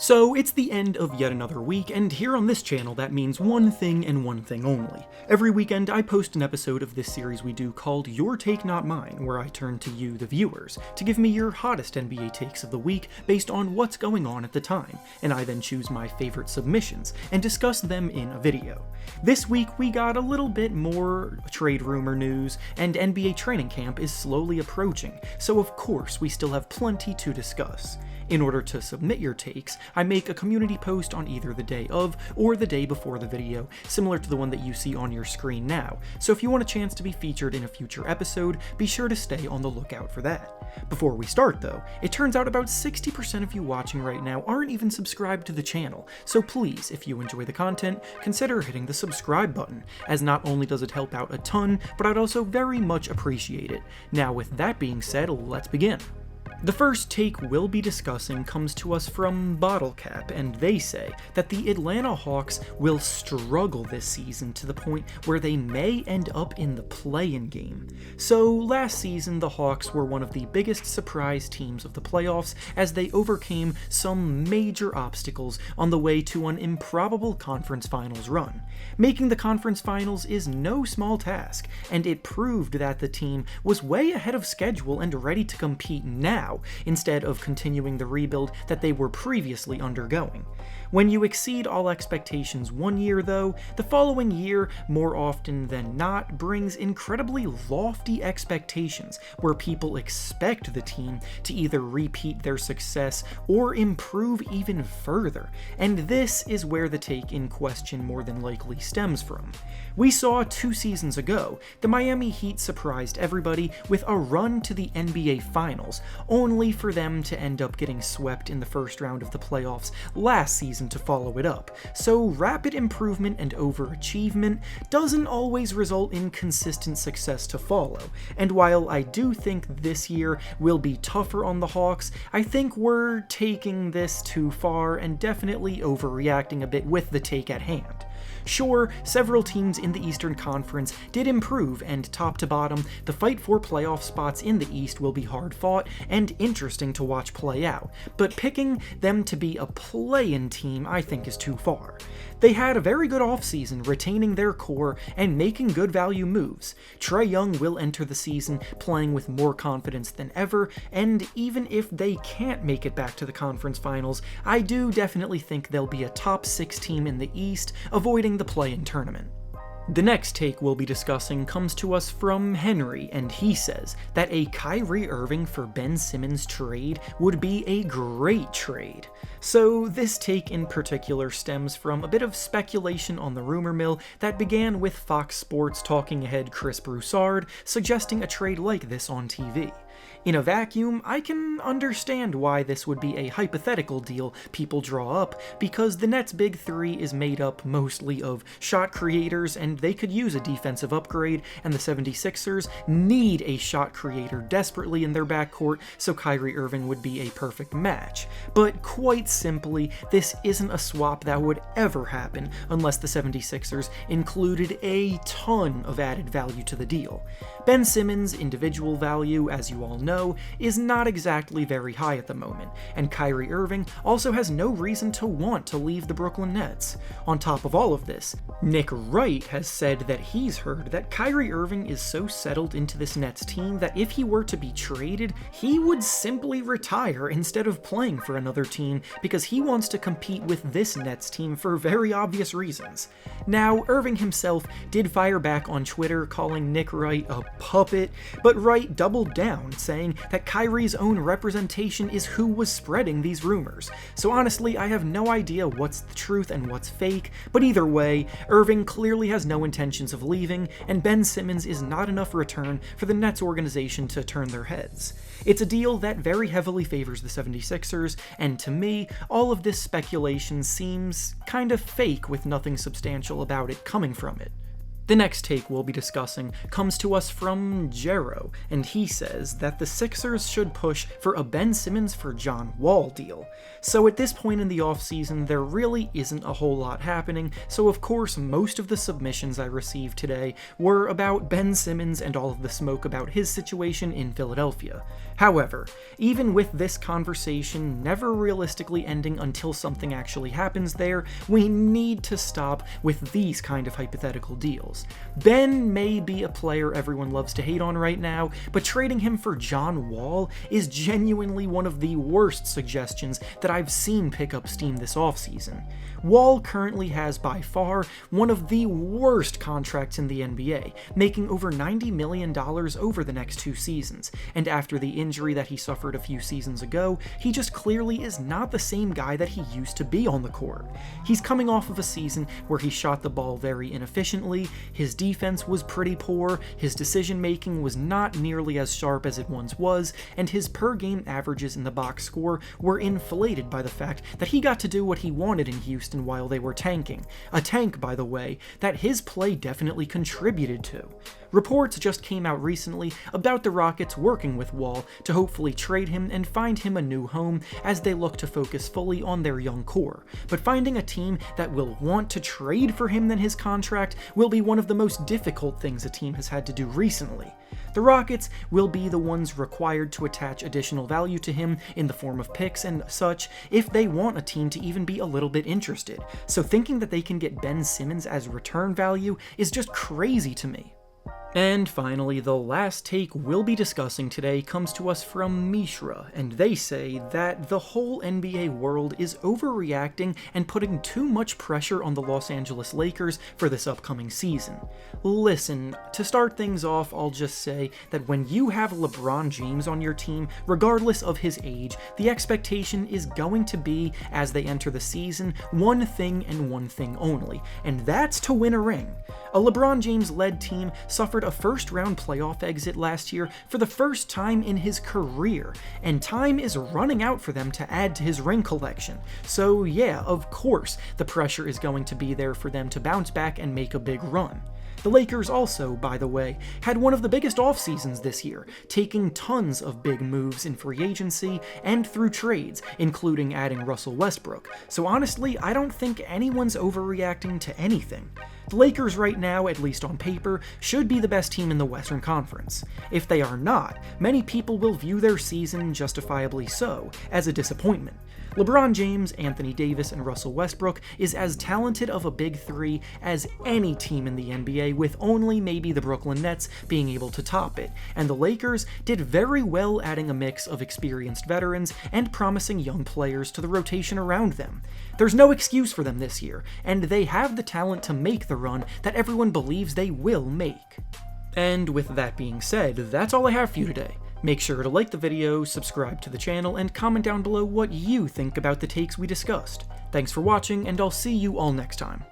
So it's the end of yet another week, and here on this channel that means one thing and one thing only. Every weekend I post an episode of this series we do called Your Take Not Mine, where I turn to you, the viewers, to give me your hottest NBA takes of the week based on what's going on at the time, and I then choose my favorite submissions and discuss them in a video. This week we got a little bit more trade rumor news, and NBA training camp is slowly approaching, so of course we still have plenty to discuss. In order to submit your takes, I make a community post on either the day of or the day before the video, similar to the one that you see on your screen now, so if you want a chance to be featured in a future episode, be sure to stay on the lookout for that. Before we start though, it turns out about 60% of you watching right now aren't even subscribed to the channel, so please, if you enjoy the content, consider hitting the subscribe button, as not only does it help out a ton, but I'd also very much appreciate it. Now with that being said, let's begin. The first take we'll be discussing comes to us from Bottlecap, and they say that the Atlanta Hawks will struggle this season to the point where they may end up in the play-in game. So last season the Hawks were one of the biggest surprise teams of the playoffs as they overcame some major obstacles on the way to an improbable conference finals run. Making the conference finals is no small task, and it proved that the team was way ahead of schedule and ready to compete now, instead of continuing the rebuild that they were previously undergoing. When you exceed all expectations one year though, the following year, more often than not, brings incredibly lofty expectations where people expect the team to either repeat their success or improve even further, and this is where the take in question more than likely stems from. We saw 2 seasons ago, the Miami Heat surprised everybody with a run to the NBA Finals, only for them to end up getting swept in the first round of the playoffs last season to follow it up. So rapid improvement and overachievement doesn't always result in consistent success to follow, and while I do think this year will be tougher on the Hawks, I think we're taking this too far and definitely overreacting a bit with the take at hand. Sure, several teams in the Eastern Conference did improve, and top to bottom, the fight for playoff spots in the East will be hard fought and interesting to watch play out, but picking them to be a play-in team I think is too far. They had a very good offseason, retaining their core and making good value moves. Trae Young will enter the season playing with more confidence than ever, and even if they can't make it back to the conference finals, I do definitely think they'll be a top 6 team in the East, avoiding the play-in tournament. The next take we'll be discussing comes to us from Henry, and he says that a Kyrie Irving for Ben Simmons trade would be a great trade. So this take in particular stems from a bit of speculation on the rumor mill that began with Fox Sports talking head Chris Broussard suggesting a trade like this on TV. In a vacuum, I can understand why this would be a hypothetical deal people draw up, because the Nets' big 3 is made up mostly of shot creators and they could use a defensive upgrade, and the 76ers need a shot creator desperately in their backcourt, so Kyrie Irving would be a perfect match. But quite simply, this isn't a swap that would ever happen unless the 76ers included a ton of added value to the deal. Ben Simmons' individual value, as you all know, is not exactly very high at the moment, and Kyrie Irving also has no reason to want to leave the Brooklyn Nets. On top of all of this, Nick Wright has said that he's heard that Kyrie Irving is so settled into this Nets team that if he were to be traded, he would simply retire instead of playing for another team because he wants to compete with this Nets team for very obvious reasons. Now, Irving himself did fire back on Twitter calling Nick Wright a puppet, but Wright doubled down, saying that Kyrie's own representation is who was spreading these rumors. So honestly, I have no idea what's the truth and what's fake, but either way, Irving clearly has no intentions of leaving, and Ben Simmons is not enough return for the Nets organization to turn their heads. It's a deal that very heavily favors the 76ers, and to me, all of this speculation seems kind of fake with nothing substantial about it coming from it. The next take we'll be discussing comes to us from Jero, and he says that the Sixers should push for a Ben Simmons for John Wall deal. So at this point in the offseason, there really isn't a whole lot happening, so of course most of the submissions I received today were about Ben Simmons and all of the smoke about his situation in Philadelphia. However, even with this conversation never realistically ending until something actually happens there, we need to stop with these kind of hypothetical deals. Ben may be a player everyone loves to hate on right now, but trading him for John Wall is genuinely one of the worst suggestions that I've seen pick up steam this offseason. Wall currently has by far one of the worst contracts in the NBA, making over $90 million over the next 2 seasons, and after the injury that he suffered a few seasons ago, he just clearly is not the same guy that he used to be on the court. He's coming off of a season where he shot the ball very inefficiently, his defense was pretty poor, his decision making was not nearly as sharp as it once was, and his per game averages in the box score were inflated by the fact that he got to do what he wanted in Houston while they were tanking. A tank, by the way, that his play definitely contributed to. Reports just came out recently about the Rockets working with Wall to hopefully trade him and find him a new home as they look to focus fully on their young core. But finding a team that will want to trade for him than his contract will be one of the most difficult things a team has had to do recently. The Rockets will be the ones required to attach additional value to him in the form of picks and such if they want a team to even be a little bit interested. So thinking that they can get Ben Simmons as return value is just crazy to me. And finally, the last take we'll be discussing today comes to us from Mishra, and they say that the whole NBA world is overreacting and putting too much pressure on the Los Angeles Lakers for this upcoming season. Listen, to start things off, I'll just say that when you have LeBron James on your team, regardless of his age, the expectation is going to be, as they enter the season, one thing and one thing only, and that's to win a ring. A LeBron James-led team suffered a first-round playoff exit last year for the first time in his career, and time is running out for them to add to his ring collection. So yeah, of course, the pressure is going to be there for them to bounce back and make a big run. The Lakers also, by the way, had one of the biggest off-seasons this year, taking tons of big moves in free agency and through trades, including adding Russell Westbrook. So honestly, I don't think anyone's overreacting to anything. The Lakers right now, at least on paper, should be the best team in the Western Conference. If they are not, many people will view their season, justifiably so, as a disappointment. LeBron James, Anthony Davis, and Russell Westbrook is as talented of a big three as any team in the NBA, with only maybe the Brooklyn Nets being able to top it, and the Lakers did very well adding a mix of experienced veterans and promising young players to the rotation around them. There's no excuse for them this year, and they have the talent to make the run that everyone believes they will make. And with that being said, that's all I have for you today. Make sure to like the video, subscribe to the channel, and comment down below what you think about the takes we discussed. Thanks for watching, and I'll see you all next time.